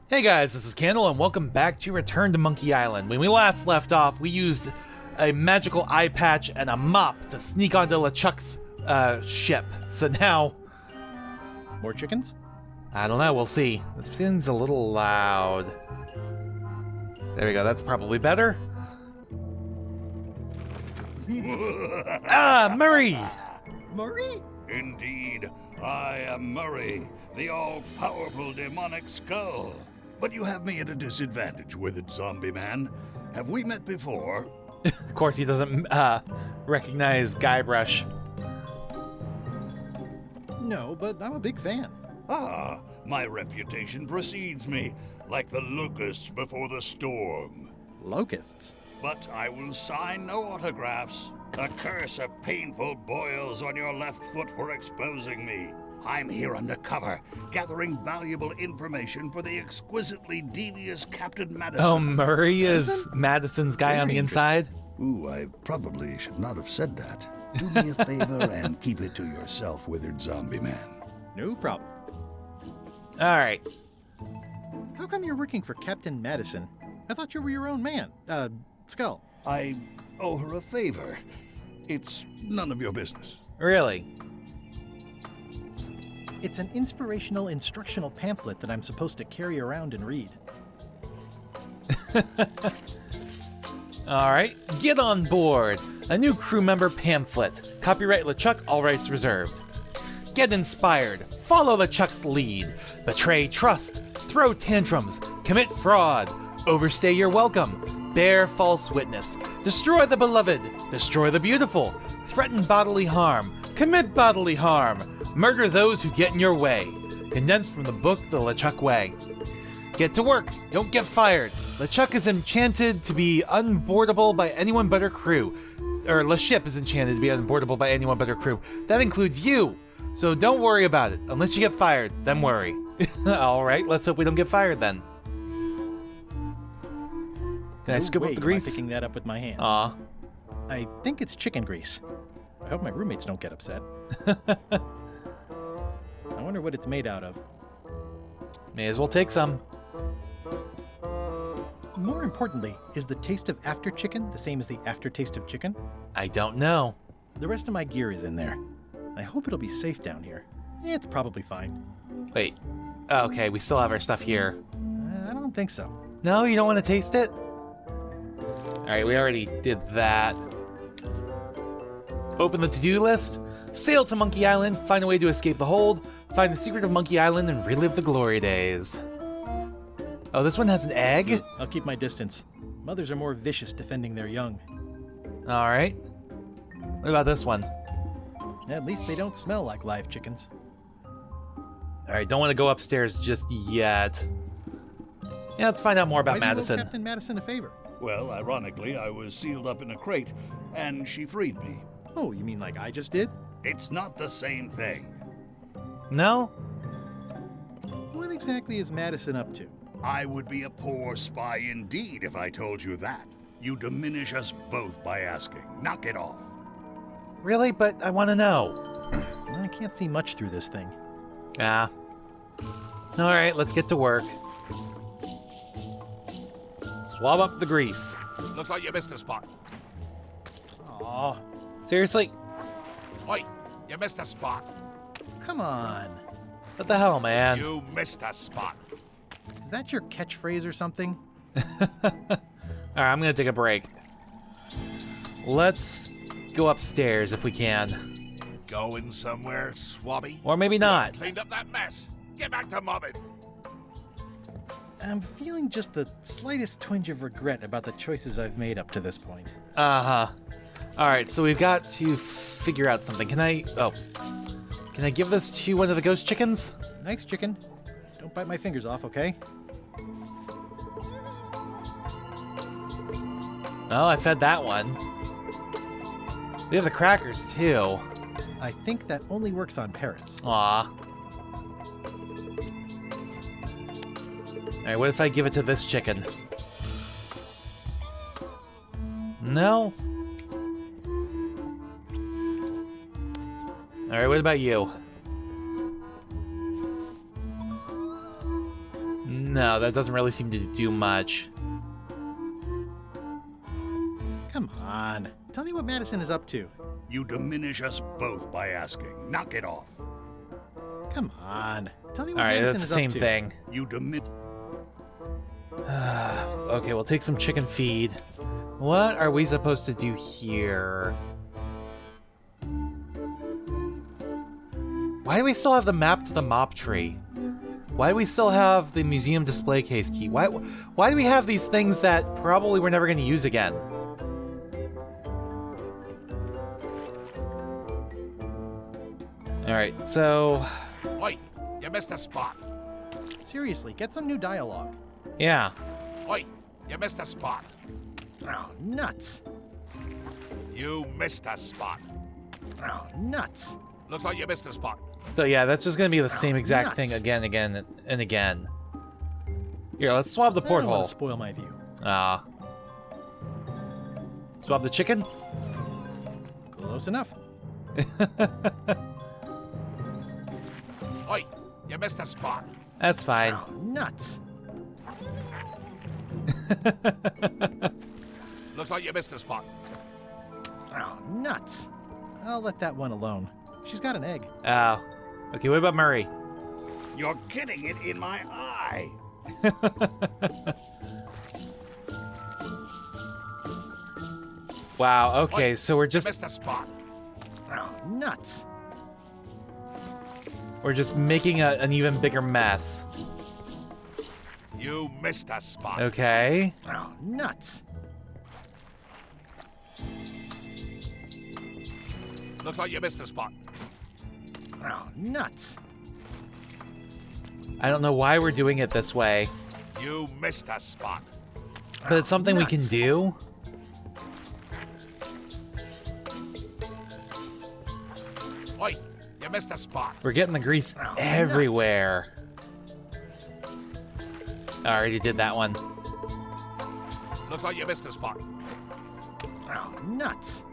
Hey guys, this is Candle and welcome back to Return to Monkey Island. When we last left off, we used a magical eye patch and a mop to sneak onto LeChuck's ship. So now... More chickens? I don't know, we'll see. This thing's a little loud. There we go, that's probably better. Murray! Murray? Indeed, I am Murray, the all-powerful demonic skull. But you have me at a disadvantage with it, zombie man. Have we met before? Of course he doesn't recognize Guybrush. No, but I'm a big fan. Ah, my reputation precedes me, like the locusts before the storm. Locusts? But I will sign no autographs. A curse of painful boils on your left foot for exposing me. I'm here undercover, gathering valuable information for the exquisitely devious Captain Madison. Oh, Murray is Madison's guy on the inside? Ooh, I probably should not have said that. Do me a favor and keep it to yourself, withered zombie man. No problem. Alright. How come you're working for Captain Madison? I thought you were your own man. Skull. I owe her a favor. It's none of your business. Really? It's an inspirational instructional pamphlet that I'm supposed to carry around and read. Alright, get on board. A new crew member pamphlet. Copyright LeChuck, all rights reserved. Get inspired. Follow LeChuck's lead. Betray trust. Throw tantrums. Commit fraud. Overstay your welcome. Bear false witness. Destroy the beloved. Destroy the beautiful. Threaten bodily harm. Commit bodily harm. Murder those who get in your way. Condensed from the book The LeChuck Way. Get to work. Don't get fired. LeChuck is enchanted to be unboardable by anyone but her crew. Or LeShip is enchanted to be unboardable by anyone but her crew. That includes you. So don't worry about it. Unless you get fired, then worry. Alright, let's hope we don't get fired then. Can I scoop up the grease? I'm picking that up with my hands. Aw. I think it's chicken grease. I hope my roommates don't get upset. I wonder what it's made out of. May as well take some. More importantly, is the taste of after chicken the same as the aftertaste of chicken? I don't know. The rest of my gear is in there. I hope it'll be safe down here. It's probably fine. Wait. Okay, we still have our stuff here. I don't think so. No, you don't want to taste it? Alright, we already did that. Open the to-do list. Sail to Monkey Island, find a way to escape the hold, find the secret of Monkey Island, and relive the glory days. Oh, this one has an egg? I'll keep my distance. Mothers are more vicious defending their young. Alright. What about this one? At least they don't smell like live chickens. Alright, don't want to go upstairs just yet. Yeah, let's find out more about Why do you owe Madison. Captain Madison a favor? Well, ironically, I was sealed up in a crate, and she freed me. Oh, you mean like I just did? It's not the same thing. No? What exactly is Madison up to? I would be a poor spy indeed if I told you that. You diminish us both by asking. Knock it off. Really? But I want to know. I can't see much through this thing. Ah. Alright, let's get to work. Swab up the grease. Looks like you missed a spot. Aw. Seriously? Oi, you missed a spot. Come on. What the hell, man? You missed a spot. Is that your catchphrase or something? Alright, I'm gonna take a break. Let's go upstairs if we can. Going somewhere, Swabbie? Or maybe not. Cleaned up that mess. Get back to mobbing. I'm feeling just the slightest twinge of regret about the choices I've made up to this point. Uh-huh. Alright, so we've got to figure out something. Can I give this to one of the ghost chickens? Thanks, chicken. Don't bite my fingers off, okay? Oh, I fed that one. We have the crackers, too. I think that only works on parrots. Aw. Alright, what if I give it to this chicken? No? Alright, what about you? No, that doesn't really seem to do much. Come on. Tell me what Madison is up to. You diminish us both by asking. Knock it off. Come on. Tell me what Alright, Madison that's is the up same to. thing. You diminish. Okay, we'll take some chicken feed. What are we supposed to do here? Why do we still have the map to the mop tree? Why do we still have the museum display case key? Why do we have these things that probably we're never going to use again? Alright, so... Oi, you missed a spot. Seriously, get some new dialogue. yeah. Oi, you missed a spot. Oh, nuts. You missed a spot. Oh, nuts. Looks like you missed a spot. So yeah, that's just going to be the same exact nuts. thing again, and again. Here, let's swab the I don't want porthole. to spoil my view. Ah. Swab the chicken? Close enough. Oi, you missed a spot. That's fine. Oh, nuts. Looks like you missed a spot. Oh, nuts. I'll let that one alone. She's got an egg. Oh. Okay, what about Murray? You're getting it in my eye. Wow, okay, Oi, so we're You just missed a spot. Oh, nuts. making an even bigger mess. You missed a spot. Okay. Oh, nuts. Looks like you missed a spot. Oh, nuts. I don't know why we're doing it this way, You missed a spot. but it's something we can nuts. do. Oi, you missed a spot. We're getting the grease nuts. everywhere. I already did that one. Looks like you missed a spot. Oh, nuts.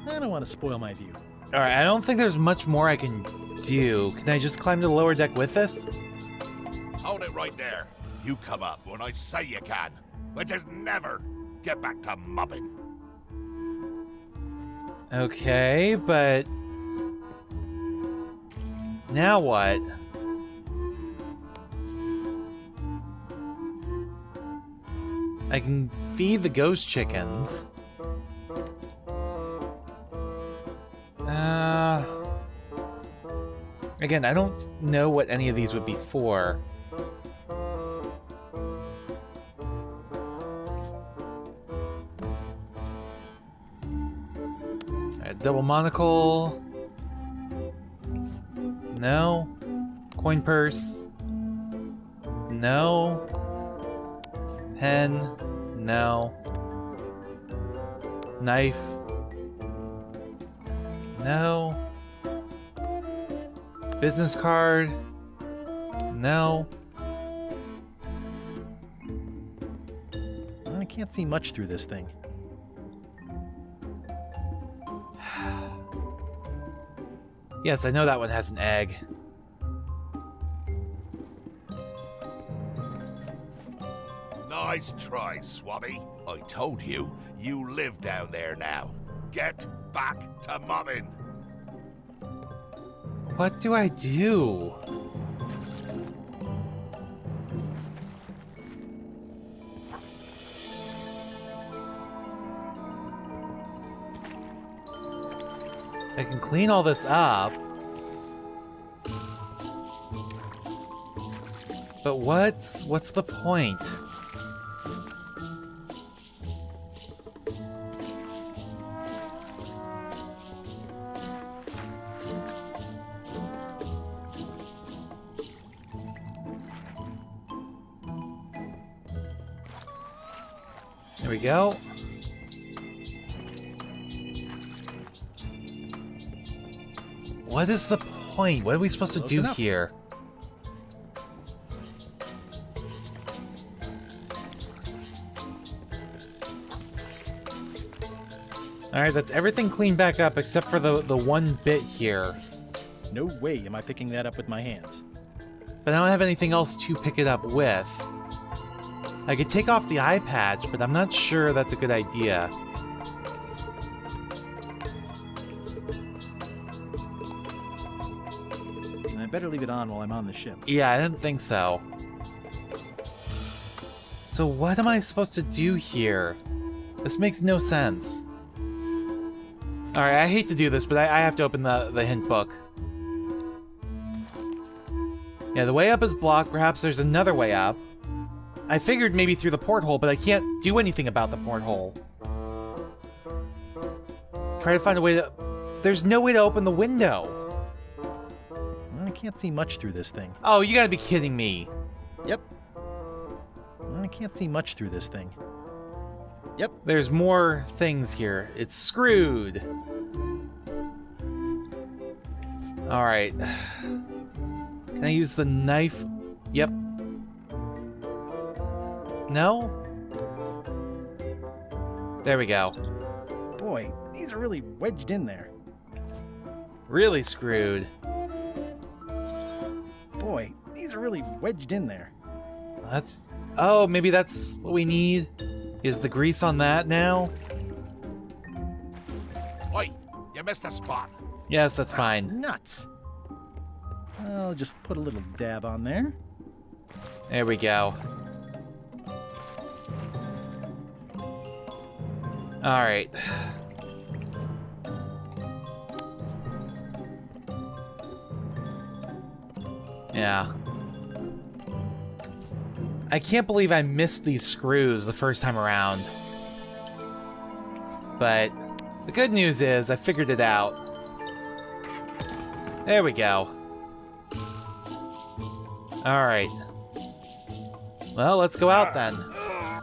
I don't want to spoil my view. Alright, I don't think there's much more I can do. Can I just climb to the lower deck with this? Hold it right there. You come up when I say you can, which is never. Get back to mobbing. Okay, but... now what? I can feed the ghost chickens. Again, I don't know what any of these would be for. Alright, double monocle. No. Coin purse. No. Pen. No. Knife. No. Business card. No. I can't see much through this thing. Yes, I know that one has an egg. Nice try, Swabbie. I told you, you live down there now. Get back to mobbing. What do I do? I can clean all this up. But what's the point? There we go. What is the point? What are we supposed to Close do enough. here? Alright, that's everything cleaned back up except for the one bit here. No way am I picking that up with my hands. but I don't have anything else to pick it up with. I could take off the eye patch, but I'm not sure that's a good idea. I better leave it on while I'm on the ship. Yeah, I didn't think so. So what am I supposed to do here? This makes no sense. Alright, I hate to do this, but I have to open the hint book. Yeah, the way up is blocked. Perhaps there's another way up. I figured maybe through the porthole, but I can't do anything about the porthole. Try to find a way to... There's no way to open the window. I can't see much through this thing. Oh, you gotta be kidding me. Yep. I can't see much through this thing. Yep. There's more things here. It's screwed. Alright. Can I use the knife? Yep. No? There we go. Boy, these are really wedged in there. Really screwed. Boy, these are really wedged in there. That's... Oh, maybe that's what we need? Is the grease on that now? Oi, you missed a spot. Yes, that's fine. Nuts. I'll just put a little dab on there. There we go. Alright. Yeah. I can't believe I missed these screws the first time around. But the good news is I figured it out. There we go. Alright. Well, let's go out then.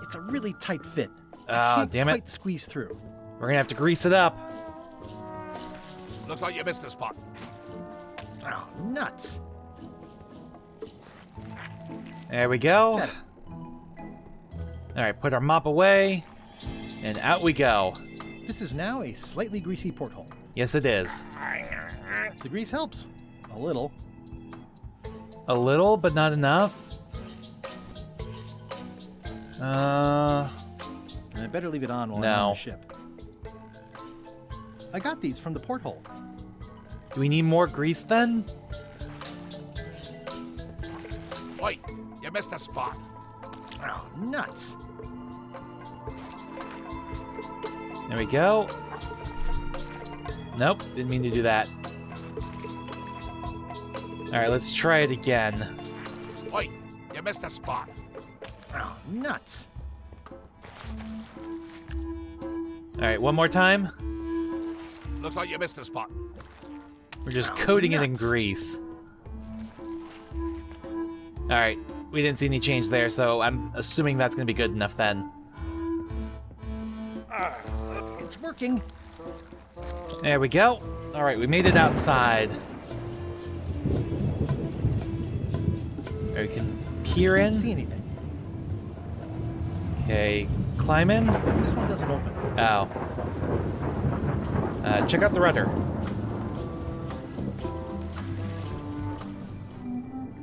It's a really tight fit. Oh, damn it. Quite squeeze through. We're gonna have to grease it up. Looks like you missed a spot. Oh, nuts. There we go. Better. Alright, put our mop away. And out we go. This is now a slightly greasy porthole. Yes, it is. The grease helps. A little. A little, but not enough. I better leave it on while I'm on the ship. I got these from the porthole. Do we need more grease then? Oi, you missed a spot. Oh, nuts. There we go. Nope, didn't mean to do that. Alright, let's try it again. Oi, you missed a spot. Oh, nuts. Alright, one more time. Looks like you missed a spot. We're just coating it in nuts. grease. Alright, we didn't see any change there, so I'm assuming that's gonna be good enough then. It's working. There we go. Alright, we made it outside. There we can peer Can't see in. anything. Okay, climb in. This one doesn't open. Oh. Check out the rudder.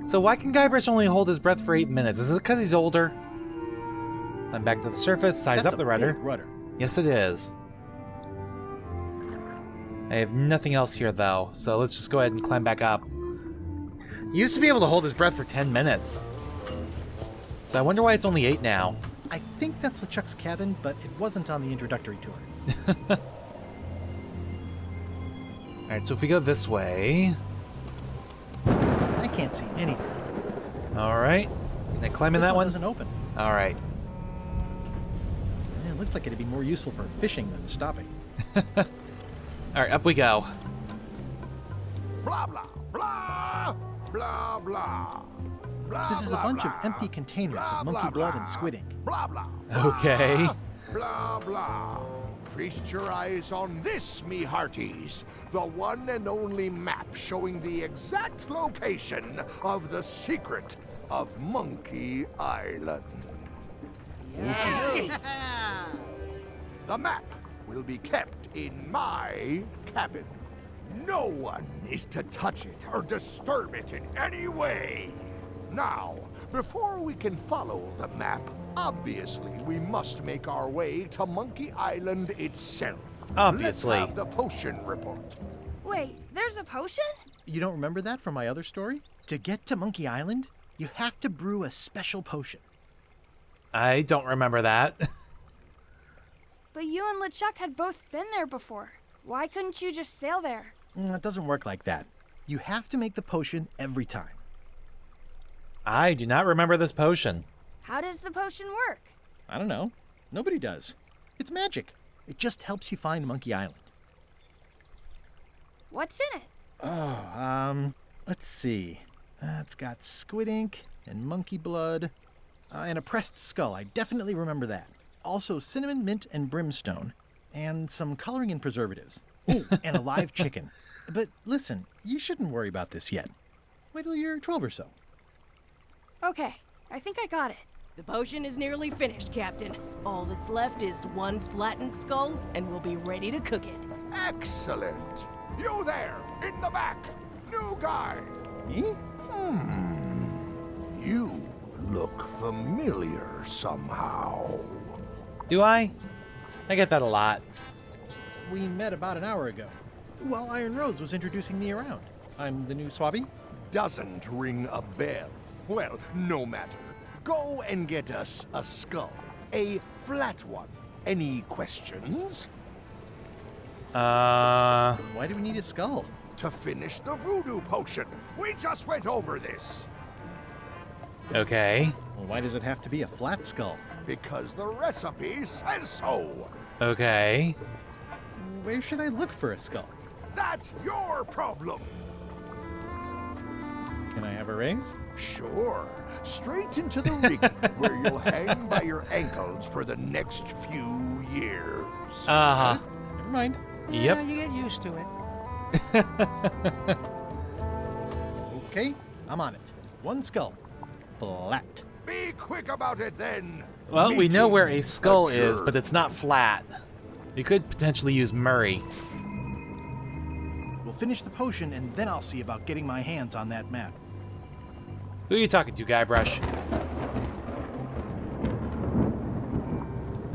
So why can Guybrush only hold his breath for 8 minutes? Is it because he's older? I'm back to the surface, size That's up the a rudder. big rudder. Yes, it is. I have nothing else here, though, so let's just go ahead and climb back up. He used to be able to hold his breath for 10 minutes. So I wonder why it's only 8 now. I think that's LeChuck's cabin, but it wasn't on the introductory tour. Alright, so if we go this way... I can't see anything. Alright. Can I climb in This that one? doesn't open. Alright. It looks like it'd be more useful for fishing than stopping. Alright, up we go. Blah, blah, blah, blah, blah. Blah, This is a blah, bunch blah. of empty containers Blah, of monkey blah, blood blah. and squid ink. Blah, blah. Okay. Blah, blah. Feast your eyes on this, me hearties. The one and only map showing the exact location of the secret of Monkey Island. The map will be kept in my cabin. No one is to touch it or disturb it in any way. Now, before we can follow the map, obviously we must make our way to Monkey Island itself. Obviously. Let's have the potion report. Wait, there's a potion? You don't remember that from my other story? To get to Monkey Island, you have to brew a special potion. I don't remember that. But you and LeChuck had both been there before. Why couldn't you just sail there? It doesn't work like that. You have to make the potion every time. I do not remember this potion. How does the potion work? I don't know. Nobody does. It's magic. It just helps you find Monkey Island. What's in it? Oh, let's see. It's got squid ink and monkey blood and a pressed skull. I definitely remember that. Also cinnamon, mint, and brimstone, and some coloring and preservatives. Oh, and a live chicken. But listen, you shouldn't worry about this yet. Wait till you're 12 or so. Okay, I think I got it. The potion is nearly finished, Captain. All that's left is one flattened skull, and we'll be ready to cook it. Excellent. You there, in the back. New guy. Me? You look familiar somehow. Do I? I get that a lot. We met about an hour ago, while Iron Rose was introducing me around. I'm the new Swabbie. Doesn't ring a bell. Well, no matter. Go and get us a skull. A flat one. Any questions? Why do we need a skull? To finish the voodoo potion. We just went over this. Okay. Well, why does it have to be a flat skull? Because the recipe says so. Okay. Where should I look for a skull? That's your problem. Can I have a raise? Sure. Straight into the ring, where you'll hang by your ankles for the next few years. Uh-huh. Never mind. Yep. Yeah, you get used to it. Okay, I'm on it. One skull. Flat. Be quick about it then. Well, we know where a Meeting skull is, adjourned. but it's not flat. You could potentially use Murray. We'll finish the potion, and then I'll see about getting my hands on that map. Who are you talking to, Guybrush?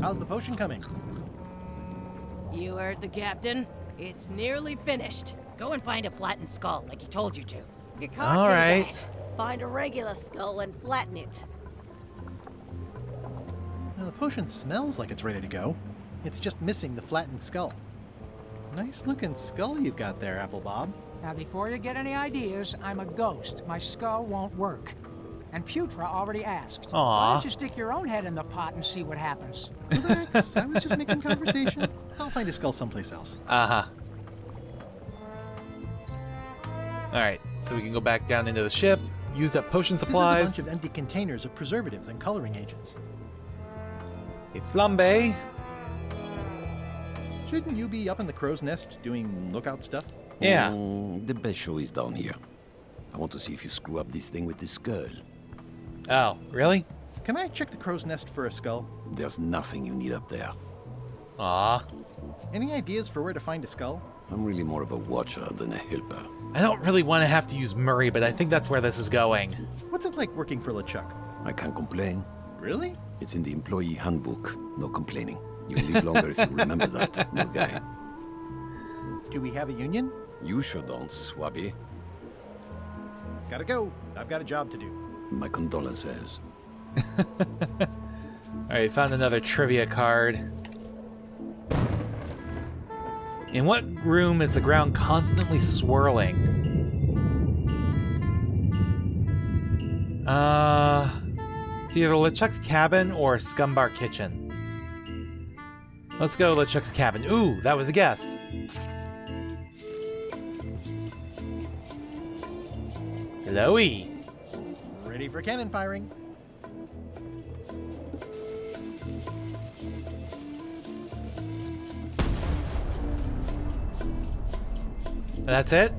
How's the potion coming? You heard the captain. It's nearly finished. Go and find a flattened skull, like he told you to. You can't All do right. that. Find a regular skull and flatten it. Well, the potion smells like it's ready to go. It's just missing the flattened skull. Nice looking skull you've got there, Apple Bob. Now, before you get any ideas, I'm a ghost. My skull won't work. And Putra already asked. Why Aw. don't you stick your own head in the pot and see what happens? Relax, I was just making conversation. I'll find a skull someplace else. Uh-huh. Alright, so we can go back down into the ship, use that potion This supplies. is a bunch of empty containers of preservatives and coloring agents. A flambe. Shouldn't you be up in the crow's nest doing lookout stuff? Yeah. The best show is down here. I want to see if you screw up this thing with this skull. Oh, really? Can I check the crow's nest for a skull? There's nothing you need up there. Aw. Any ideas for where to find a skull? I'm really more of a watcher than a helper. I don't really want to have to use Murray, but I think that's where this is going. What's it like working for LeChuck? I can't complain. Really? It's in the employee handbook. No complaining. You'll live longer if you remember that, new guy. Do we have a union? You sure don't, Swabbie. Gotta go. I've got a job to do. My condolences. Alright, found another trivia card. In what room is the ground constantly swirling? It's either LeChuck's cabin or Scumbar kitchen. Let's go LeChuck's cabin. Ooh, that was a guess. Hello-y. Ready for cannon firing. That's it?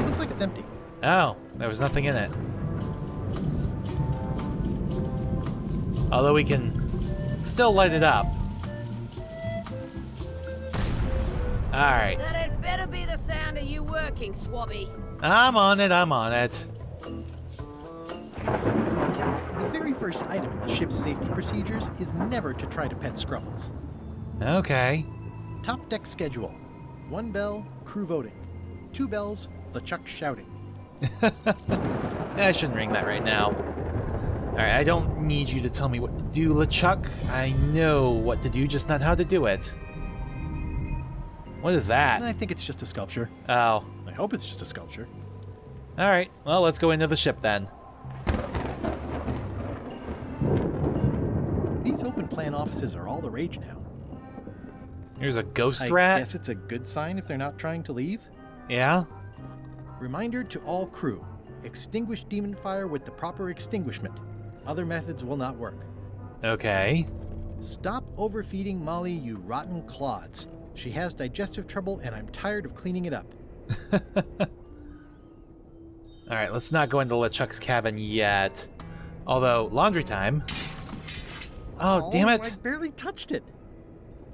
Looks like it's empty. Oh, there was nothing in it. Although we can still light it up. Alright. That had better be the sound of you working, Swabbie. I'm on it, I'm on it. very first item in the ship's safety procedures is never to try to pet Scruffles. Okay. Top deck schedule. 1 bell, crew voting. 2 bells, LeChuck's shouting. I shouldn't ring that right now. Alright, I don't need you to tell me what to do, LeChuck. I know what to do, just not how to do it. What is that? I think it's just a sculpture. Oh. I hope it's just a sculpture. Alright, well, let's go into the ship then. These open plan offices are all the rage now. Here's a ghost I rat? guess it's a good sign if they're not trying to leave. Yeah? Reminder to all crew. Extinguish demon fire with the proper extinguishment. Other methods will not work. Okay. Stop overfeeding Molly, you rotten clods. She has digestive trouble and I'm tired of cleaning it up. Alright, let's not go into LeChuck's cabin yet. Although, laundry time. Oh, damn it! I barely touched it.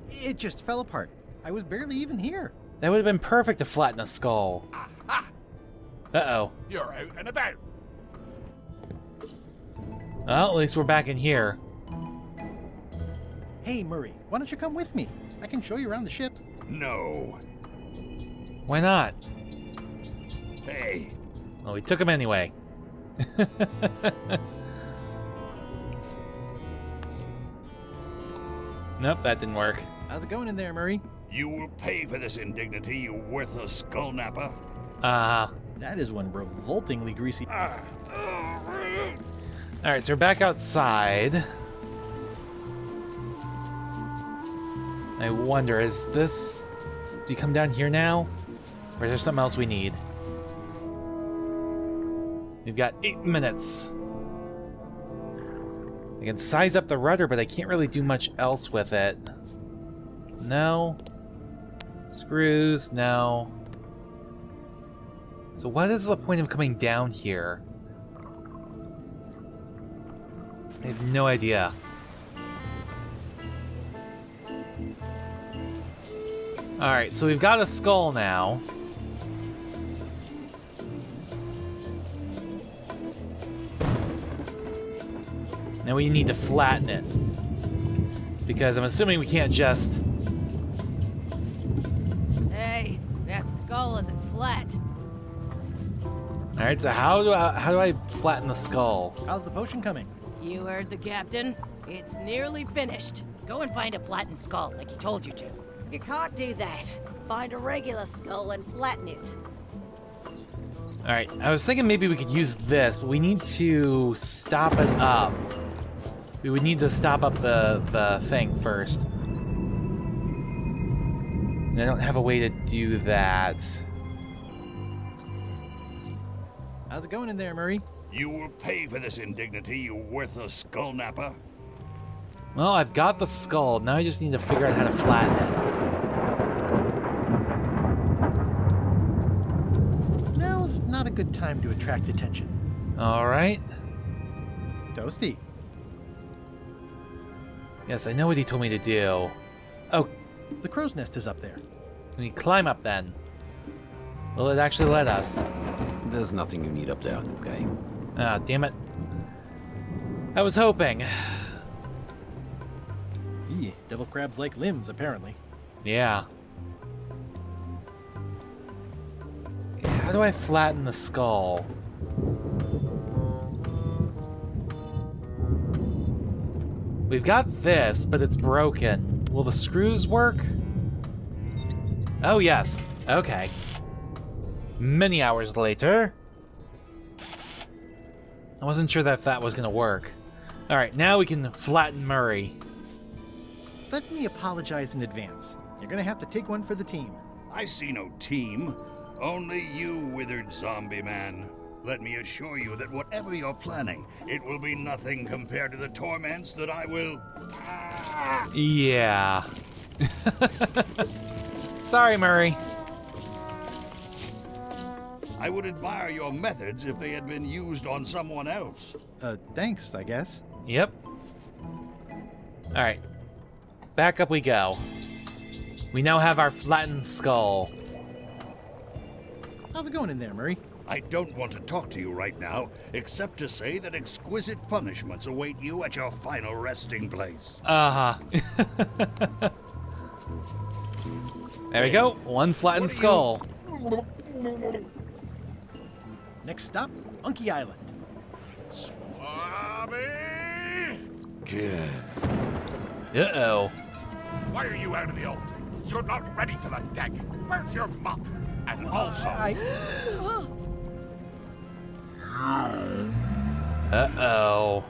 It just fell apart. I was barely even here. That would have been perfect to flatten a skull. Aha! Uh-oh. You're out and about. Well, at least we're back in here. Hey, Murray, why don't you come with me? I can show you around the ship. No. Why not? Hey, Well, we took him anyway. Nope, that didn't work. How's it going in there, Murray? you will pay for this indignity, you worthless skull napper. That is one revoltingly greasy. Alright, so we're back outside. I wonder, is this... Do you come down here now? Or is there something else we need? We've got 8 minutes. I can size up the rudder, but I can't really do much else with it. No. Screws, no. So what is the point of coming down here? I have no idea. Alright, so we've got a skull now. Now we need to flatten it. Because I'm assuming we can't just... Hey, that skull isn't flat. Alright, so how do I flatten the skull? How's the potion coming? You heard the captain. It's nearly finished. Go and find a flattened skull, like he told you to. You can't do that. Find a regular skull and flatten it. Alright, I was thinking maybe we could use this, but we need to stop it up. We would need to stop up the thing first. And I don't have a way to do that. How's it going in there, Murray? You will pay for this indignity, you worthless skull napper. Well, I've got the skull. Now I just need to figure out how to flatten it. Now's not a good time to attract attention. Alright. Toasty. Yes, I know what he told me to do. Oh, The crow's nest is up there. we climb up then. Will it actually let us? There's nothing you need up there, okay? Ah, damn it. I was hoping. Eee, devil crabs like limbs, apparently. Yeah. Okay, how do I flatten the skull? We've got this, but it's broken. Will the screws work? Oh, yes. Okay. Many hours later. I wasn't sure that if that was going to work. Alright, now we can flatten Murray. Let me apologize in advance. You're gonna have to take one for the team. I see no team, only you, withered zombie man. Let me assure you that whatever you're planning, it will be nothing compared to the torments that I will... Yeah. Sorry, Murray. I would admire your methods if they had been used on someone else. Thanks, I guess. Yep. Alright. Back up we go. We now have our flattened skull. How's it going in there, Murray? I don't want to talk to you right now, except to say that exquisite punishments await you at your final resting place. There we go. One flattened skull. Next stop, Monkey Island. Swabbie! Uh-oh. Why are you out of the old? You're not ready for the deck. Where's your mop? And also... Uh-oh.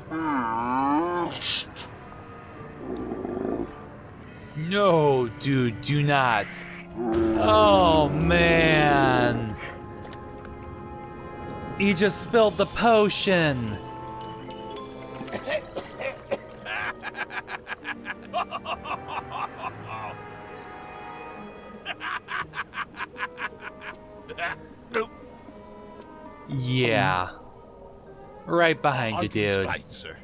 No, dude, do not. Oh, man. He just spilled the potion. Yeah. Right behind you, dude. Explain, sir.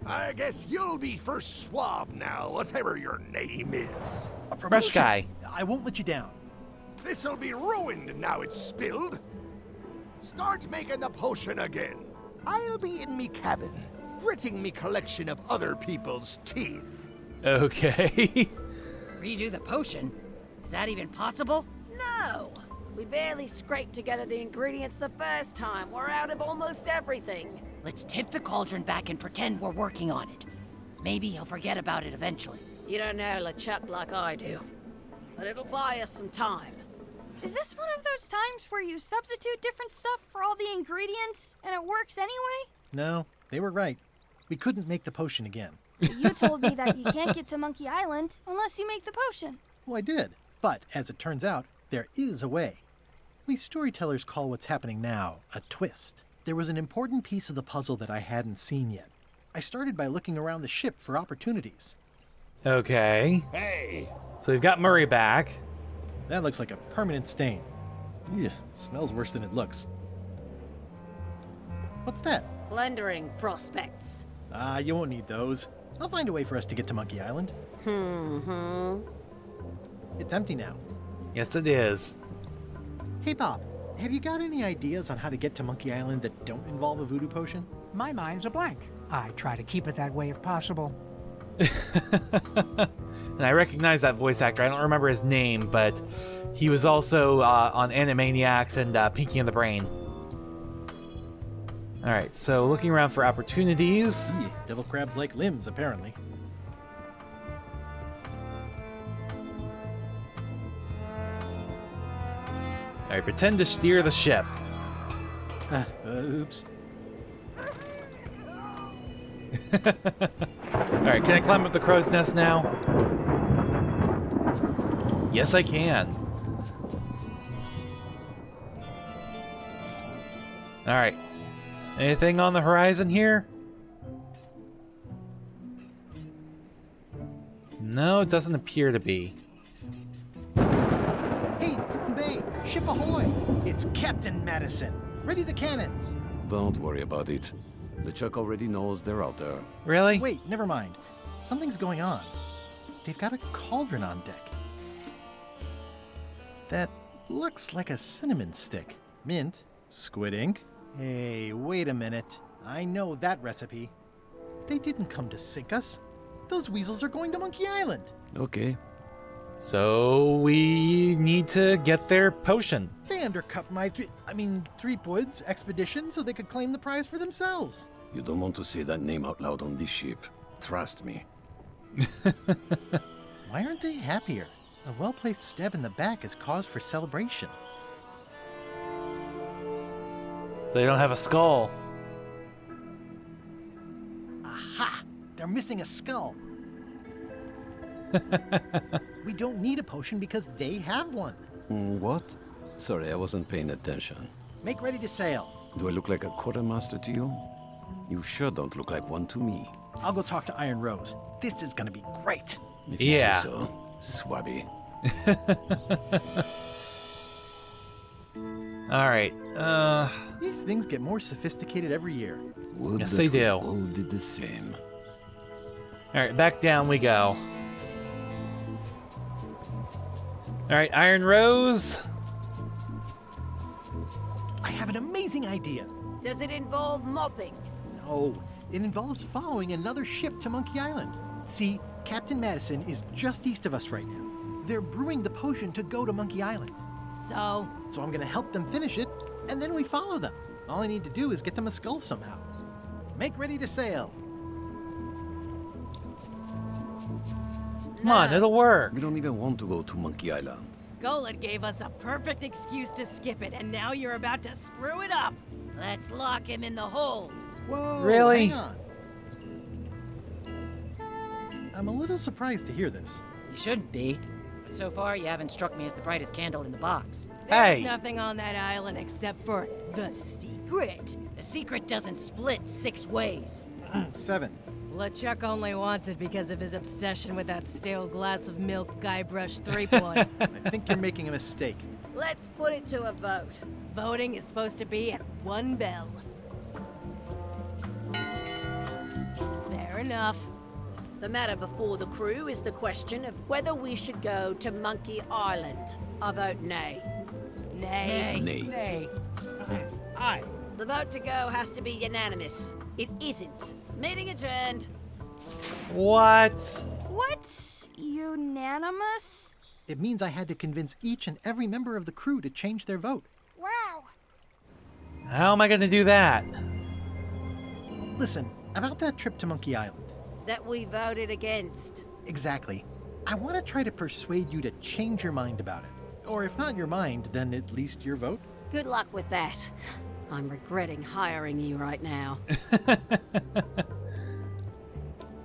I guess you'll be first swab now, whatever your name is. Fresh guy. I won't let you down. This'll be ruined now it's spilled. Start making the potion again. I'll be in me cabin, gritting me collection of other people's teeth. Okay. Redo the potion? Is that even possible? No! We barely scraped together the ingredients the first time. We're out of almost everything. Let's tip the cauldron back and pretend we're working on it. Maybe he'll forget about it eventually. You don't know LeChuck like I do. But it'll buy us some time. Is this one of those times where you substitute different stuff for all the ingredients and it works anyway? No, they were right. We couldn't make the potion again. You told me that you can't get to Monkey Island unless you make the potion. Well, I did. But, as it turns out, there is a way. We storytellers call what's happening now a twist. There was an important piece of the puzzle that I hadn't seen yet. I started by looking around the ship for opportunities. Okay. Hey! So we've got Murray back. That looks like a permanent stain. Ew, smells worse than it looks. What's that? Plundering prospects. You won't need those. I'll find a way for us to get to Monkey Island. It's empty now. Yes, it is. Hey, Bob, have you got any ideas on how to get to Monkey Island that don't involve a voodoo potion? My mind's a blank. I try to keep it that way if possible. And I recognize that voice actor. I don't remember his name, but he was also on Animaniacs and Pinky and the Brain. All right, so looking around for opportunities. Devil crabs like limbs, apparently. All right, pretend to steer the ship. Oops. All right, can I climb up the crow's nest now? Yes, I can. All right. Anything on the horizon here? No, it doesn't appear to be. Hey, Fulton Bay, ship ahoy! It's Captain Madison. Ready the cannons. Don't worry about it. LeChuck already knows they're out there. Really? Wait, never mind. Something's going on. They've got a cauldron on deck. That looks like a cinnamon stick. Mint, squid ink. Hey, wait a minute. I know that recipe. They didn't come to sink us. Those weasels are going to Monkey Island. Okay. So we need to get their potion. They undercut my Three Woods expedition so they could claim the prize for themselves. You don't want to say that name out loud on this ship. Trust me. Why aren't they happier? A well-placed stab in the back is cause for celebration. They don't have a skull. Aha! They're missing a skull. We don't need a potion because they have one. What? Sorry, I wasn't paying attention. Make ready to sail. Do I look like a quartermaster to you? You sure don't look like one to me. I'll go talk to Iron Rose. This is gonna be great. If you Yeah. say so. Swabbie. All right. These things get more sophisticated every year. Would Yes, that they we do. all did the same. All right, back down we go. All right, Iron Rose. I have an amazing idea. Does it involve mopping? No, it involves following another ship to Monkey Island. See, Captain Madison is just east of us right now. They're brewing the potion to go to Monkey Island. So, So I'm gonna help them finish it, and then we follow them. All I need to do is get them a skull somehow. Make ready to sail. Come on, it'll work. We don't even want to go to Monkey Island. Golett gave us a perfect excuse to skip it, and now you're about to screw it up. Let's lock him in the hole. Whoa, Really? hang on. I'm a little surprised to hear this. You shouldn't be. But so far, you haven't struck me as the brightest candle in the box. Hey. There's nothing on that island except for the secret. The secret doesn't split 6 ways. 7. LeChuck only wants it because of his obsession with that stale glass of milk Guybrush 3-point. I think you're making a mistake. Let's put it to a vote. Voting is supposed to be at 1 bell. Fair enough. The matter before the crew is the question of whether we should go to Monkey Island. I vote nay. Nay. Nay. Nay. Aye. The vote to go has to be unanimous. It isn't. Meeting adjourned. What? What? Unanimous? It means I had to convince each and every member of the crew to change their vote. Wow. How am I gonna do that? Listen, about that trip to Monkey Island. That we voted against. Exactly. I want to try to persuade you to change your mind about it. Or if not your mind, then at least your vote. Good luck with that. I'm regretting hiring you right now.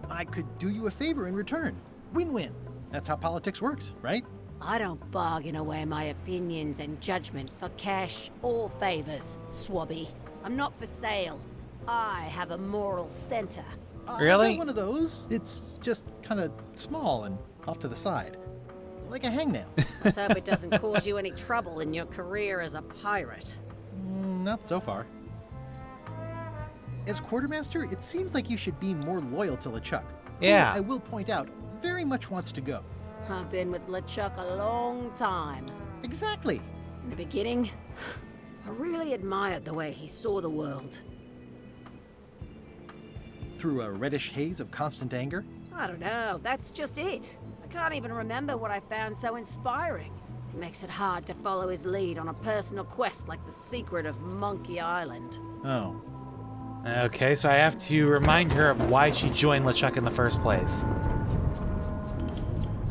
I could do you a favor in return. Win-win. That's how politics works, right? I don't bargain away my opinions and judgment for cash or favors, Swabbie. I'm not for sale. I have a moral center. I've Really? got one of those. It's just kind of small and off to the side. Like a hangnail. Let's hope it doesn't cause you any trouble in your career as a pirate. Not so far. As quartermaster, it seems like you should be more loyal to LeChuck. who, Yeah. I will point out, very much wants to go. I've been with LeChuck a long time. Exactly. In the beginning, I really admired the way he saw the world. Through a reddish haze of constant anger. I don't know, that's just it. I can't even remember what I found so inspiring. It makes it hard to follow his lead on a personal quest like the secret of Monkey Island. Oh. Okay, so I have to remind her of why she joined LeChuck in the first place.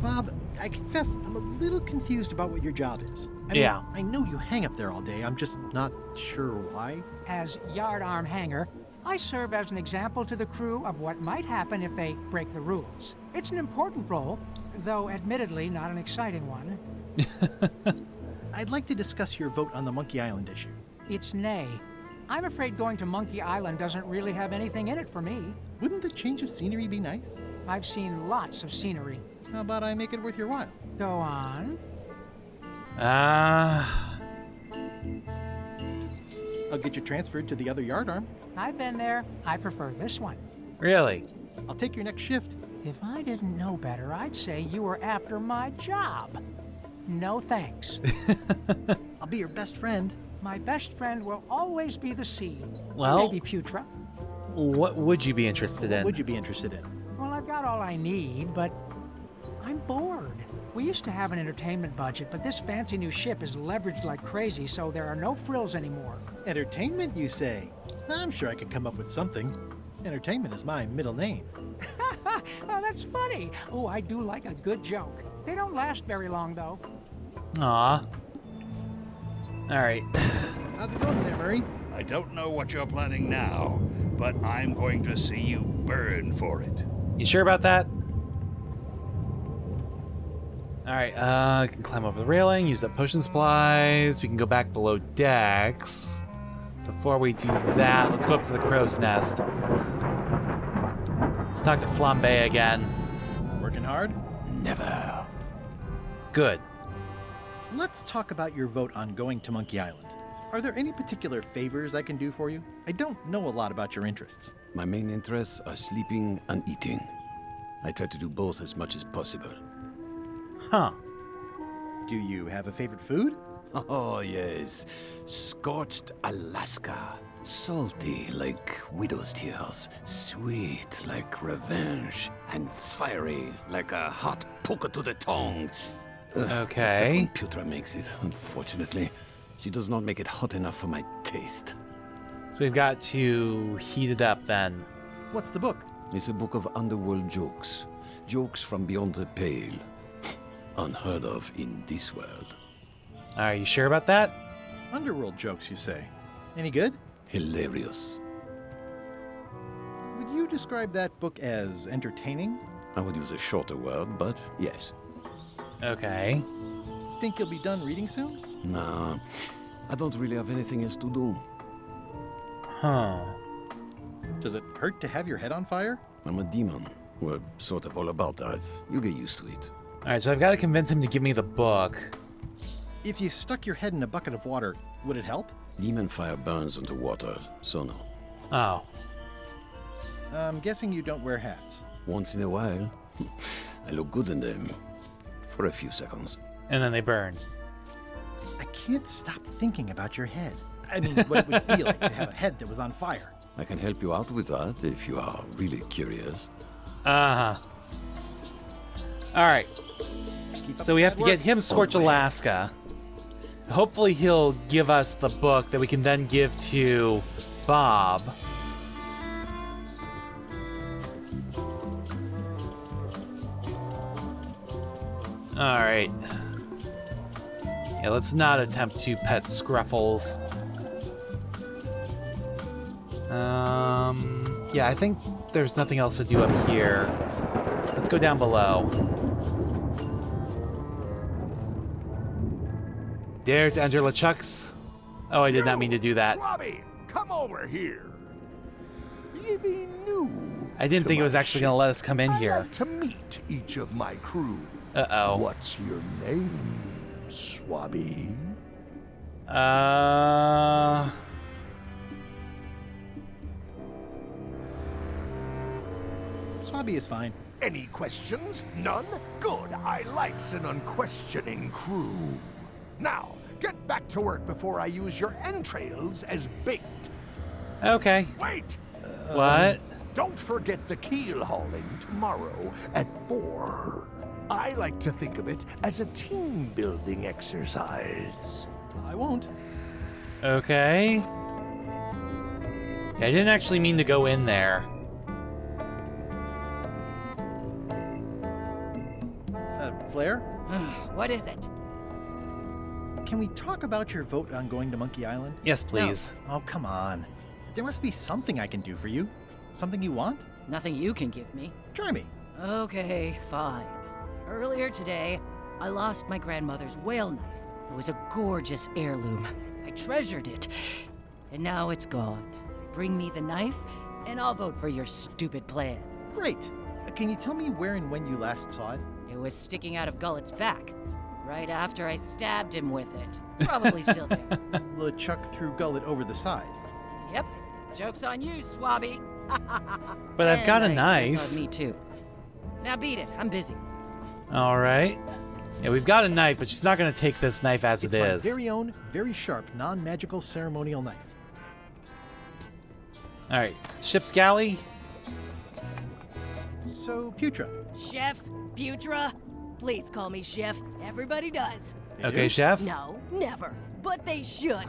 Bob, I confess I'm a little confused about what your job is. I mean, Yeah. I know you hang up there all day. I'm just not sure why. As yardarm hanger, I serve as an example to the crew of what might happen if they break the rules. It's an important role, though admittedly not an exciting one. I'd like to discuss your vote on the Monkey Island issue. It's nay. I'm afraid going to Monkey Island doesn't really have anything in it for me. Wouldn't the change of scenery be nice? I've seen lots of scenery. How about I make it worth your while? Go on. I'll get you transferred to the other yardarm. I've been there. I prefer this one. Really? I'll take your next shift. If I didn't know better, I'd say you were after my job. No thanks. I'll be your best friend. My best friend will always be the sea. Well- Maybe Putra. What would you be interested What in? would you be interested in? Well, I've got all I need, but I'm bored. We used to have an entertainment budget, but this fancy new ship is leveraged like crazy, so there are no frills anymore. Entertainment, you say? I'm sure I could come up with something. Entertainment is my middle name. Oh, that's funny. Oh, I do like a good joke. They don't last very long, though. Aw. Alright. How's it going there, Murray? I don't know what you're planning now, but I'm going to see you burn for it. You sure about that? Alright, I can climb over the railing, use up potion supplies. We can go back below decks. Before we do that, let's go up to the crow's nest. Let's talk to Flambe again. Working hard? Never. Good. Let's talk about your vote on going to Monkey Island. Are there any particular favors I can do for you? I don't know a lot about your interests. My main interests are sleeping and eating. I try to do both as much as possible. Huh. Do you have a favorite food? Oh, yes. Scorched Alaska. Salty like widow's tears. Sweet like revenge. And fiery like a hot poker to the tongue. Okay. Except when Putra makes it, unfortunately. She does not make it hot enough for my taste. So we've got to heat it up then. What's the book? It's a book of underworld jokes. Jokes from beyond the pale. Unheard of in this world. Are you sure about that? Underworld jokes, you say. Any good? Hilarious. Would you describe that book as entertaining? I would use a shorter word, but yes. Okay. Think you'll be done reading soon? Nah, I don't really have anything else to do. Huh. Does it hurt to have your head on fire? I'm a demon. We're sort of all about that. You get used to it. Alright, so I've got to convince him to give me the book. If you stuck your head in a bucket of water, would it help? Demon fire burns underwater, so no. Oh. I'm guessing you don't wear hats. Once in a while, I look good in them. For a few seconds. And then they burn. I can't stop thinking about your head. I mean, what it would be like to have a head that was on fire. I can help you out with that if you are really curious. Uh-huh. Alright. So we have to get him Scorched Alaska. Hopefully he'll give us the book that we can then give to Bob. Alright. Yeah, let's not attempt to pet Scruffles. Yeah, I think there's nothing else to do up here. Let's go down below. Dare to enter LeChuck's? Oh, I did not mean to do that. Swabbie, come over here. Ye be new. I didn't think it was actually going to let us come in I'd here. like to meet each of my crew. Uh-oh. What's your name, Swabbie? Swabbie is fine. Any questions? None? Good. I likes an unquestioning crew. Now, get back to work before I use your entrails as bait. Okay. Wait! What? Don't forget the keel hauling tomorrow at 4. I like to think of it as a team-building exercise. I won't. Okay. Yeah, I didn't actually mean to go in there. Flair? What is it? Can we talk about your vote on going to Monkey Island? Yes, please. Oh, come on. There must be something I can do for you. Something you want? Nothing you can give me. Try me. Okay, fine. Earlier today, I lost my grandmother's whale knife. It was a gorgeous heirloom. I treasured it. And now it's gone. Bring me the knife, and I'll vote for your stupid plan. Great. Can you tell me where and when you last saw it? It was sticking out of Gullet's back, right after I stabbed him with it. Probably still there. LeChuck threw Gullet over the side. Yep. Joke's on you, Swabbie. But I've got a And I guess knife. on me too. Now beat it. I'm busy. All right. Yeah, we've got a knife, but she's not going to take this knife as It's it my is. very own, very sharp, non-magical ceremonial knife. All right. Ship's galley. So, Putra. Chef, Putra, please call me Chef. Everybody does. Okay, chef. No, never. But they should.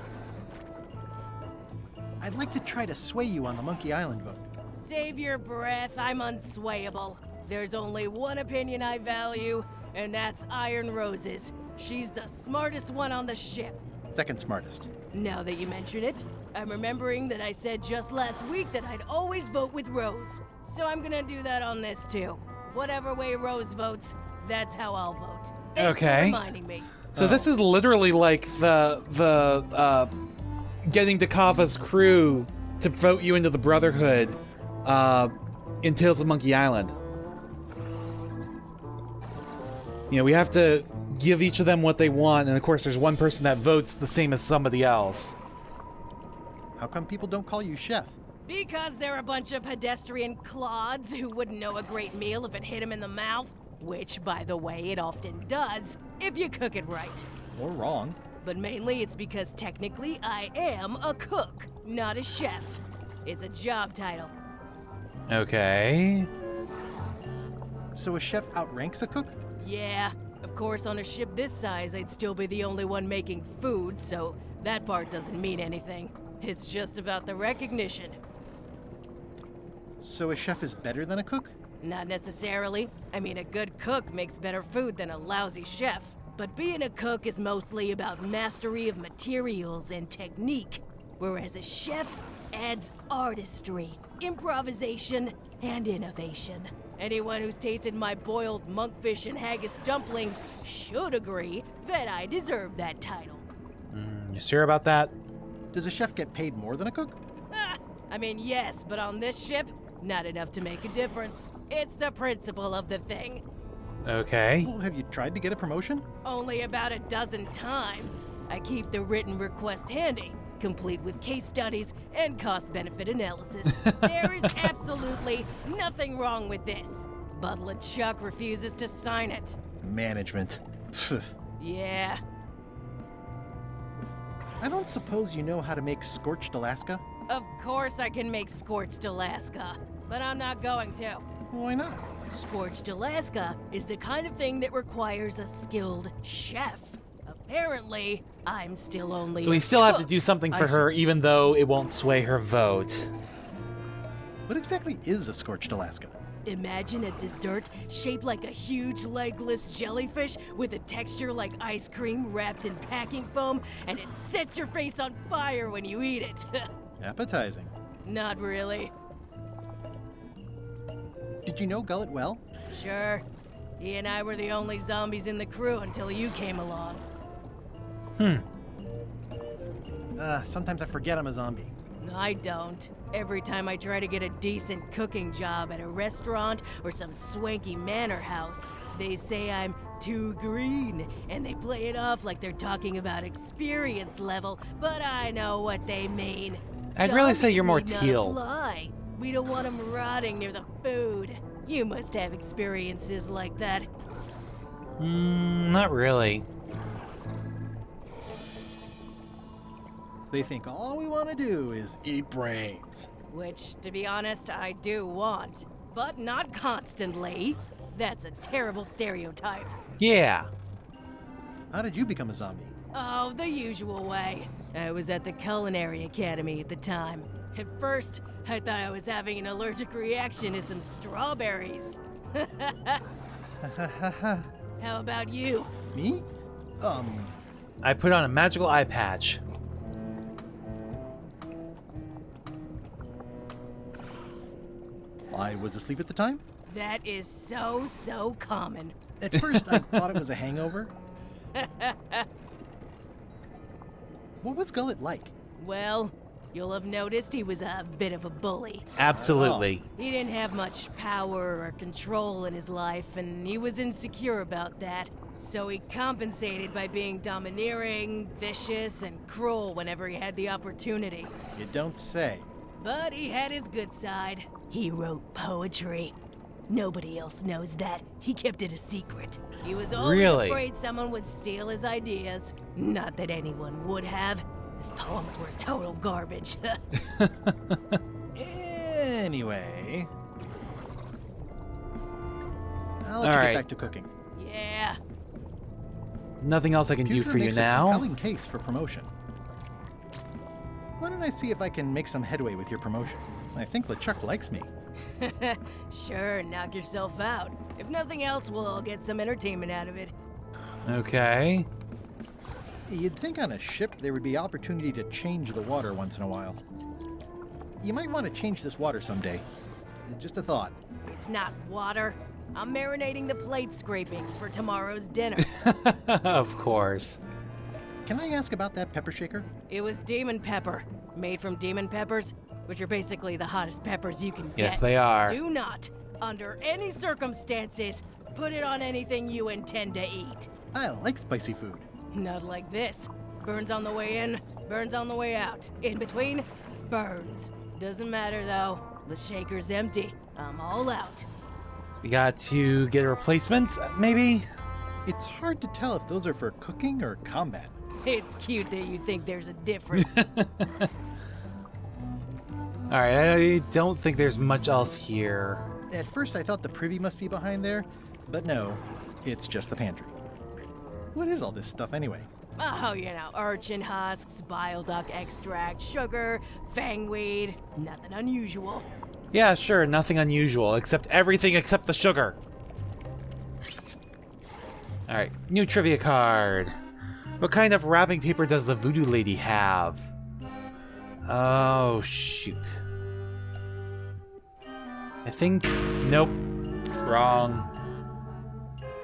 I'd like to try to sway you on the Monkey Island vote. Save your breath. I'm unswayable. There's only one opinion I value, and that's Iron Rose's. She's the smartest one on the ship. Second smartest. Now that you mention it, I'm remembering that I said just last week that I'd always vote with Rose. So I'm gonna do that on this too. Whatever way Rose votes, that's how I'll vote. Thanks Okay. for reminding me. So this is literally like the getting Dakava's crew to vote you into the Brotherhood in Tales of Monkey Island. You know, we have to give each of them what they want, and of course there's one person that votes the same as somebody else. How come people don't call you chef? Because they're a bunch of pedestrian clods who wouldn't know a great meal if it hit them in the mouth. Which, by the way, it often does, if you cook it right. Or wrong. but mainly it's because technically I am a cook, not a chef. It's a job title. Okay. So a chef outranks a cook? Yeah, of course on a ship this size I'd still be the only one making food, so that part doesn't mean anything. It's just about the recognition. So a chef is better than a cook? Not necessarily. I mean, a good cook makes better food than a lousy chef. But being a cook is mostly about mastery of materials and technique, whereas a chef adds artistry, improvisation, and innovation. Anyone who's tasted my boiled monkfish and haggis dumplings should agree that I deserve that title. You sure about that? Does a chef get paid more than a cook? I mean, yes, but on this ship, not enough to make a difference. It's the principle of the thing. Okay. Well, have you tried to get a promotion? Only about a dozen times. I keep the written request handy, complete with case studies and cost-benefit analysis. There is absolutely nothing wrong with this. But LeChuck refuses to sign it. Management. Yeah. I don't suppose you know how to make Scorched Alaska? Of course I can make Scorched Alaska, but I'm not going to. Why not? Scorched Alaska is the kind of thing that requires a skilled chef. Apparently, I'm still only So we a still have to cook. do something for her, even though it won't sway her vote. What exactly is a Scorched Alaska? Imagine a dessert shaped like a huge legless jellyfish with a texture like ice cream wrapped in packing foam, and it sets your face on fire when you eat it. Appetizing. Not really. Did you know Gullet well? Sure. He and I were the only zombies in the crew until you came along. Sometimes I forget I'm a zombie. I don't. Every time I try to get a decent cooking job at a restaurant or some swanky manor house, they say I'm too green, and they play it off like they're talking about experience level, but I know what they mean. I'd really say you're more Zombies need teal. not apply. We don't want them rotting near the food. You must have experiences like that. Not really. They think all we want to do is eat brains. Which, to be honest, I do want. But not constantly. That's a terrible stereotype. Yeah. How did you become a zombie? Oh, the usual way. I was at the Culinary Academy at the time. At first, I thought I was having an allergic reaction to some strawberries. How about you? Me? I put on a magical eye patch. I was asleep at the time. That is so common. At first, I thought it was a hangover. What was Gullet like? Well, you'll have noticed he was a bit of a bully. Absolutely. He didn't have much power or control in his life, and he was insecure about that. So he compensated by being domineering, vicious, and cruel whenever he had the opportunity. You don't say. But he had his good side. He wrote poetry. Nobody else knows that. He kept it a secret. He was always Really? afraid someone would steal his ideas. Not that anyone would have. His poems were total garbage. Anyway, I'll let All you right. get back to cooking. Yeah. There's nothing else I can do Putra for you makes now. A compelling case for promotion. Why don't I see if I can make some headway with your promotion? I think LeChuck likes me. Sure, knock yourself out. If nothing else, we'll all get some entertainment out of it. Okay. You'd think on a ship there would be opportunity to change the water once in a while. You might want to change this water someday. Just a thought. It's not water. I'm marinating the plate scrapings for tomorrow's dinner. Of course. Can I ask about that pepper shaker? It was demon pepper, made from demon peppers, which are basically the hottest peppers you can get. Yes, they are. Do not, under any circumstances, put it on anything you intend to eat. I like spicy food. Not like this. Burns on the way in, burns on the way out. In between, burns. Doesn't matter though. The shaker's empty. I'm all out. We got to get a replacement, maybe? It's hard to tell if those are for cooking or combat. It's cute that you think there's a difference. Alright, I don't think there's much else here. At first I thought the privy must be behind there, but no, it's just the pantry. What is all this stuff anyway? Oh, you know, urchin husks, bile duck extract, sugar, fangweed. Nothing unusual. Yeah, sure, nothing unusual, everything except the sugar. Alright, new trivia card. What kind of wrapping paper does the voodoo lady have? Oh, shoot. I think... Nope. Wrong.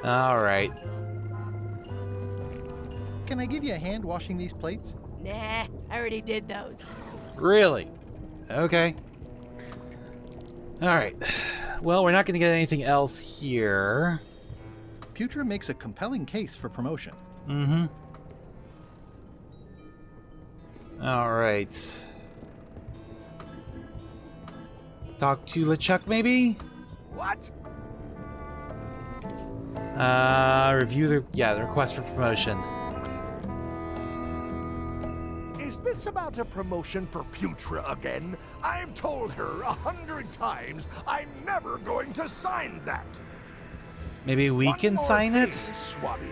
Alright. Can I give you a hand washing these plates? Nah, I already did those. Really? Okay. Alright. Well, we're not going to get anything else here. Putra makes a compelling case for promotion. Mm-hmm. Alright. Talk to LeChuck, maybe? What? Review the request for promotion. Is this about a promotion for Putra again? I've told her 100 times I'm never going to sign that. Maybe we One can more sign thing, it? Swabbie.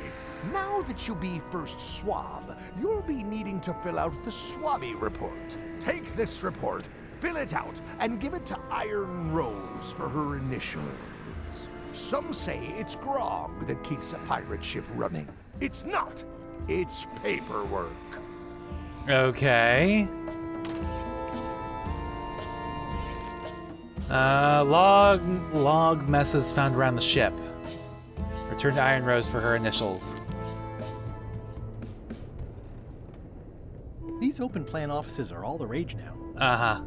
Now that you'll be first swab, you'll be needing to fill out the Swabbie report. Take this report, fill it out, and give it to Iron Rose for her initials. Some say it's grog that keeps a pirate ship running. It's not. It's paperwork. Okay. Log messes found around the ship. Return to Iron Rose for her initials. These open plan offices are all the rage now. Uh-huh.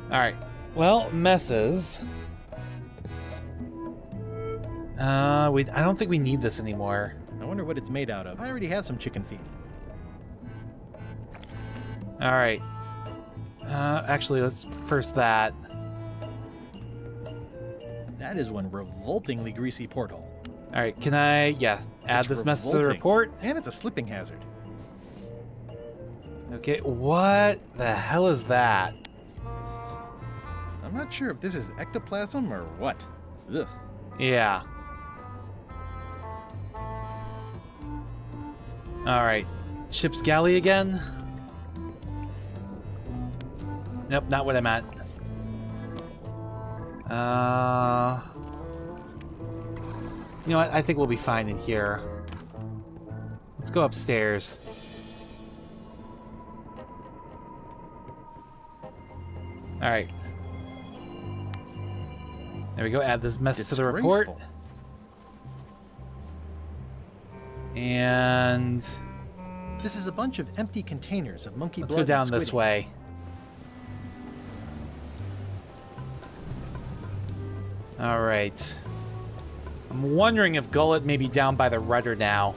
Alright. Well, messes. I don't think we need this anymore. I wonder what it's made out of. I already have some chicken feed. Alright. Actually, let's first that. That is one revoltingly greasy porthole. Alright, can I, add It's this mess to the revolting. report? And it's a slipping hazard. Okay, what the hell is that? I'm not sure if this is ectoplasm or what. Ugh. Yeah. Alright. Ship's galley again? Nope, not what I meant. You know what? I think we'll be fine in here. Let's go upstairs. Alright. There we go. Add this mess to the report. Disgraceful. And This is a bunch of empty containers of monkey let's blood. go down and this squid way. Alright. I'm wondering if Gullet may be down by the rudder now.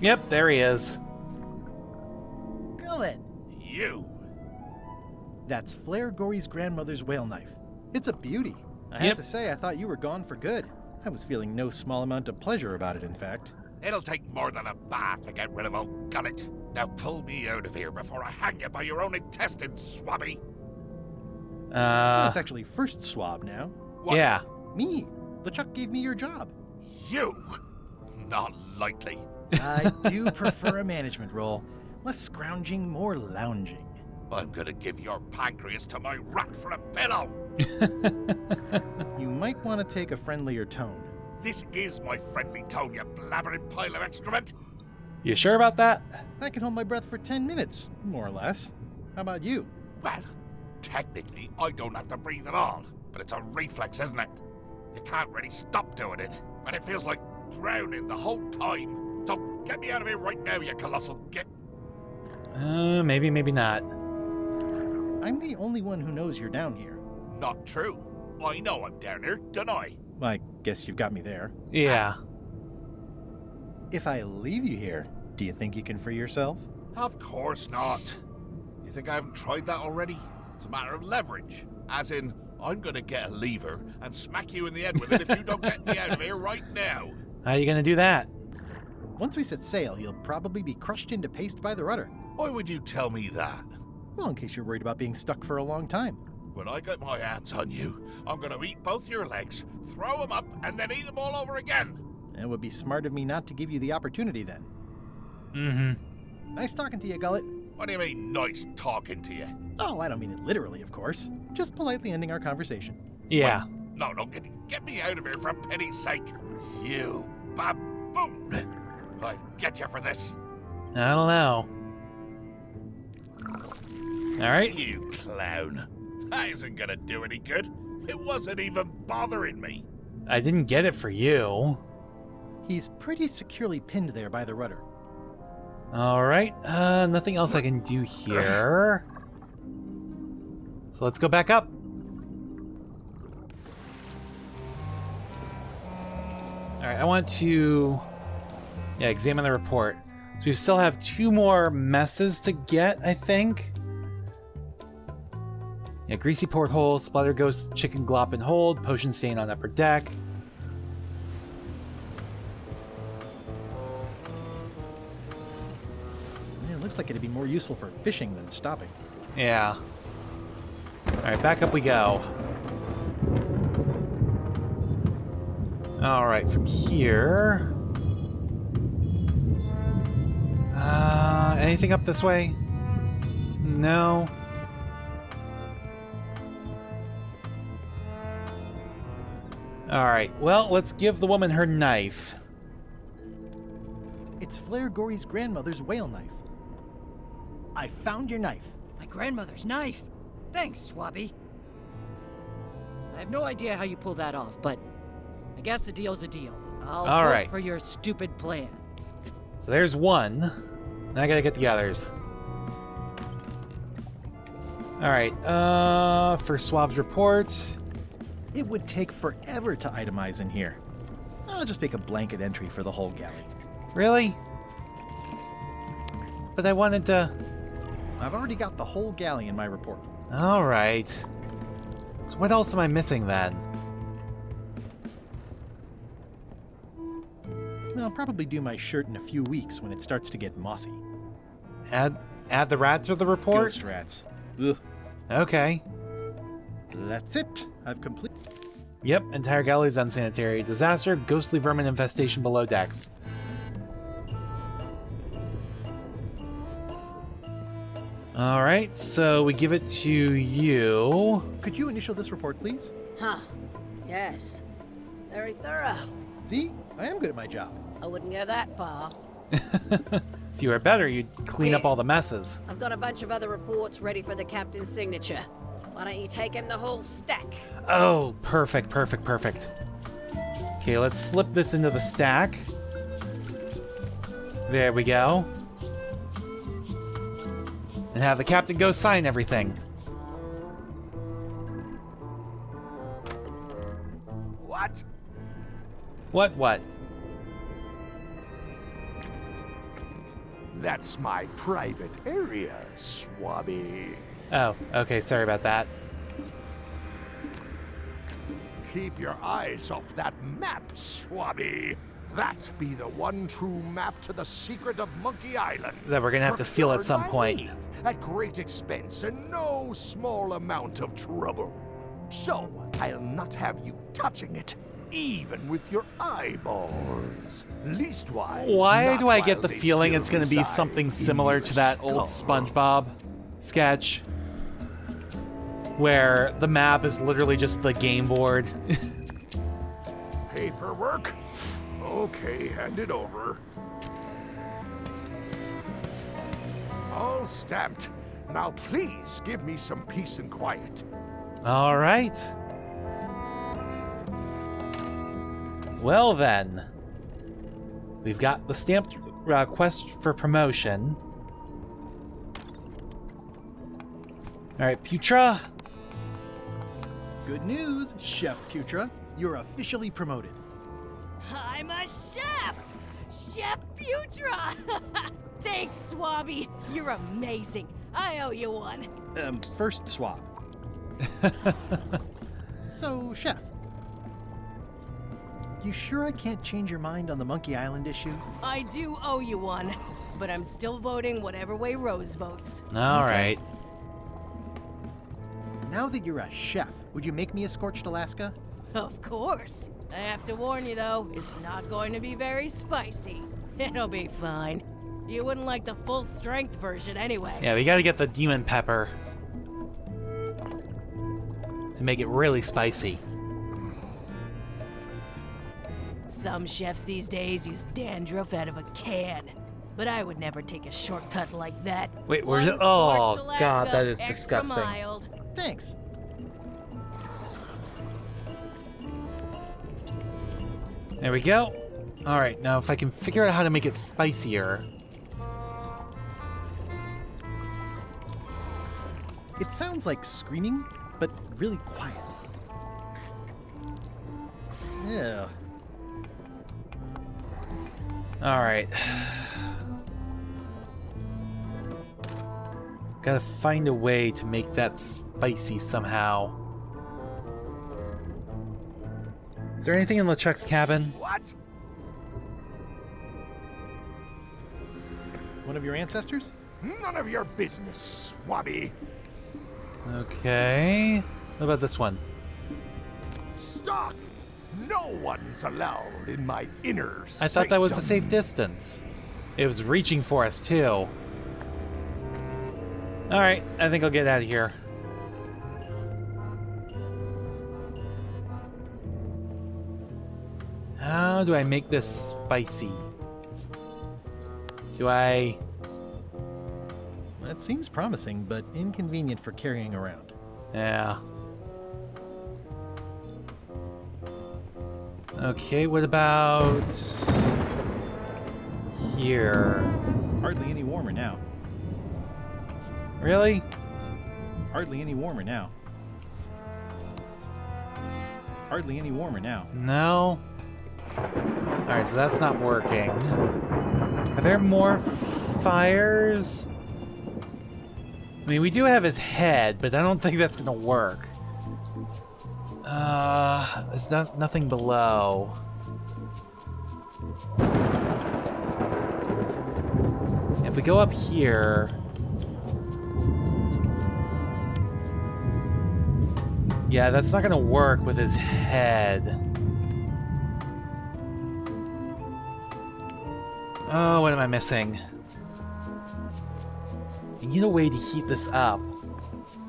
Yep, there he is. ink. Gullet! You! That's Flair Gory's grandmother's whale knife. It's a beauty. I Yep. have to say, I thought you were gone for good. I was feeling no small amount of pleasure about it, in fact. It'll take more than a bath to get rid of old Gullet. Now pull me out of here before I hang you by your own intestines, Swabbie. Well, it's actually first swab now. What? Yeah. Me. LeChuck gave me your job. You? Not likely. I do prefer a management role. Less scrounging, more lounging. I'm gonna give your pancreas to my rat for a pillow. You might want to take a friendlier tone. This is my friendly tone, you blabbering pile of excrement. You sure about that? I can hold my breath for 10 minutes, more or less. How about you? Well, technically, I don't have to breathe at all, but it's a reflex, isn't it? You can't really stop doing it, and it feels like drowning the whole time. So get me out of here right now, you colossal git. Maybe, maybe not. I'm the only one who knows you're down here. Not true. I know I'm down here, don't I? I guess you've got me there. Yeah. If I leave you here, do you think you can free yourself? Of course not. You think I haven't tried that already? It's a matter of leverage. As in, I'm gonna get a lever and smack you in the head with it if you don't get me out of here right now. How are you gonna do that? Once we set sail, you'll probably be crushed into paste by the rudder. Why would you tell me that? Well, in case you're worried about being stuck for a long time. When I get my hands on you, I'm gonna eat both your legs, throw them up, and then eat them all over again. It would be smart of me not to give you the opportunity then. Mm-hmm. Nice talking to you, Gullet. What do you mean, nice talking to you? Oh, I don't mean it literally, of course. Just politely ending our conversation. Yeah. No, get me out of here for pity's sake. You baboon. I'll get you for this. I don't know. All right. You clown. That isn't gonna do any good. It wasn't even bothering me. I didn't get it for you. He's pretty securely pinned there by the rudder. All right. Nothing else I can do here. So let's go back up. All right. I want to, examine the report. So we still have 2 more messes to get, I think. Yeah, greasy porthole, splatter ghost, chicken glop and hold, potion stain on upper deck. Yeah, it looks like it'd be more useful for fishing than stopping. Yeah. Alright, back up we go. Alright, from here... anything up this way? No. Alright, well, let's give the woman her knife. It's Flair Gory's grandmother's whale knife. I found your knife. My grandmother's knife. Thanks, Swabbie. I have no idea how you pulled that off, but I guess a deal's a deal. I'll All vote right. for your stupid plan. So there's one. Now I gotta get the others. Alright, for Swabb's report. It would take forever to itemize in here. I'll just make a blanket entry for the whole galley. Really? But I wanted to... I've already got the whole galley in my report. Alright. So what else am I missing then? I'll probably do my shirt in a few weeks when it starts to get mossy. Add the rat to the report? Ghost rats. Ugh. Okay. That's it. I've completed. Yep, entire galley is unsanitary. Disaster, ghostly vermin infestation below decks. Alright, so we give it to you. Could you initial this report, please? Huh. Yes. Very thorough. See? I am good at my job. I wouldn't go that far. If you were better, you'd clean up all the messes. I've got a bunch of other reports ready for the captain's signature. Why don't you take him the whole stack? Oh, perfect, perfect, perfect. Okay, let's slip this into the stack. There we go. And have the captain go sign everything. What? What? That's my private area, Swabbie. Oh, okay, sorry about that. Keep your eyes off that map, Swabbie. That be the one true map to the secret of Monkey Island. That we're gonna have to steal at some Procured by point. me, at great expense and no small amount of trouble. So, I'll not have you touching it, even with your eyeballs. Leastwise, Why not do I while get the they feeling still it's gonna be reside something in similar your to that old skull. SpongeBob sketch? Where the map is literally just the game board. Paperwork? Okay, hand it over. All stamped. Now please give me some peace and quiet. All right. Well then, we've got the stamped quest for promotion. All right, Putra. Good news, Chef Putra. You're officially promoted. I'm a chef! Chef Putra! Thanks, Swabbie. You're amazing. I owe you one. First swap. So, Chef, you sure I can't change your mind on the Monkey Island issue? I do owe you one, but I'm still voting whatever way Rose votes. All right. Now that you're a chef, would you make me a Scorched Alaska? Of course. I have to warn you, though, it's not going to be very spicy. It'll be fine. You wouldn't like the full-strength version anyway. Yeah, we gotta get the demon pepper to make it really spicy. Some chefs these days use dandruff out of a can, but I would never take a shortcut like that. Wait, where's One it? Oh, Scorched God, Alaska, that is extra disgusting. mild. Thanks. There we go. All right, now if I can figure out how to make it spicier. It sounds like screaming, but really quiet. Yeah. All right. Gotta find a way to make that spicy somehow. Is there anything in LeChuck's cabin? What? One of your ancestors? None of your business, Swabbie. Okay. What about this one? Stop! No one's allowed in my inner I thought that was a sanctum. safe distance. It was reaching for us, too. Alright, I think I'll get out of here. How do I make this spicy? Do I... That seems promising, but inconvenient for carrying around. Yeah. Okay, what about... here? Hardly any warmer now. Really? Hardly any warmer now. Hardly any warmer now. No. Alright, so that's not working. Are there more fires? I mean, we do have his head, but I don't think that's gonna work. There's nothing below. If we go up here... yeah, that's not gonna work with his head. Oh, what am I missing? I need a way to heat this up.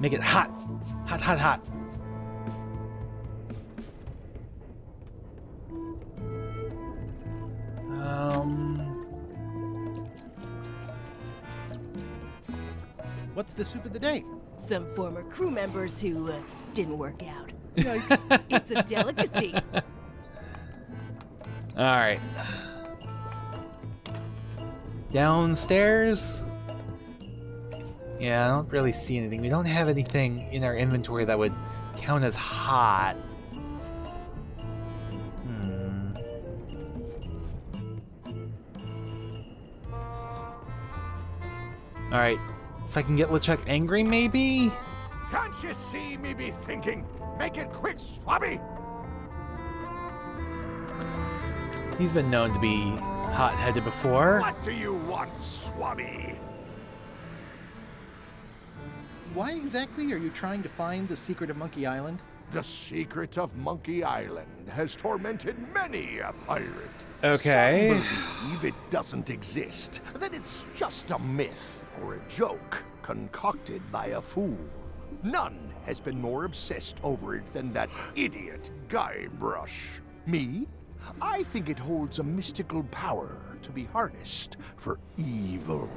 Make it hot. Hot, hot, hot. What's the soup of the day? Some former crew members who didn't work out. It's a delicacy. Alright. Downstairs? Yeah, I don't really see anything. We don't have anything in our inventory that would count as hot. Alright. If I can get LeChuck angry, maybe? Can't you see me be thinking? Make it quick, Swabbie! He's been known to be hot-headed before. What do you want, Swabbie? Why exactly are you trying to find the secret of Monkey Island? The secret of Monkey Island has tormented many a pirate. Okay. Some believe it doesn't exist, that it's just a myth or a joke concocted by a fool. None has been more obsessed over it than that idiot Guybrush. Me? I think it holds a mystical power to be harnessed for evil.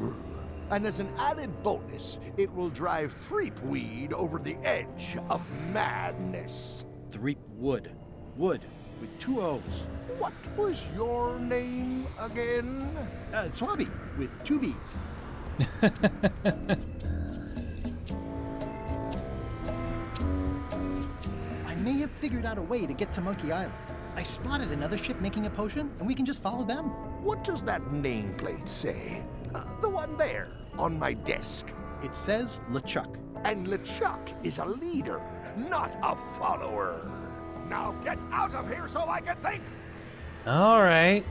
And as an added bonus, it will drive Threepweed over the edge of madness. Threep Wood. Wood, with 2 O's. What was your name again? Swabbie, with 2 B's. I may have figured out a way to get to Monkey Island. I spotted another ship making a potion, and we can just follow them. What does that nameplate say? The one there, on my desk. It says LeChuck. And LeChuck is a leader, not a follower. Now get out of here so I can think! All right.